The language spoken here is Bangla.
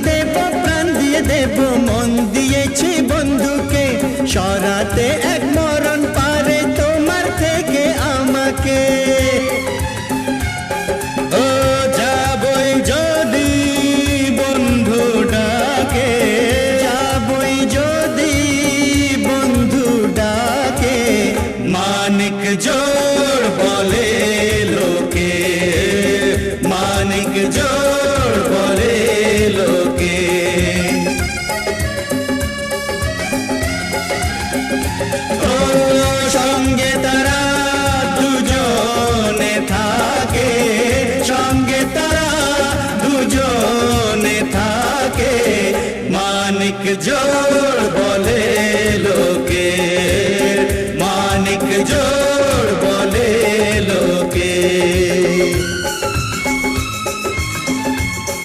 দেব প্রাণ দিয়ে দেব মন দিয়েছি বন্ধুকে সরাতে এক মরণ পারে তোমার থেকে আমাকে ও যাবই যদি বন্ধু ডাকে যাবই যদি বন্ধু ডাকে মানিক জোড় বলে লোকে মানিক জোড় বলে লোকে ও সঙ্গে তারা দুজনে থাকে সঙ্গে তারা দুজনে থাকে মানিক জোড়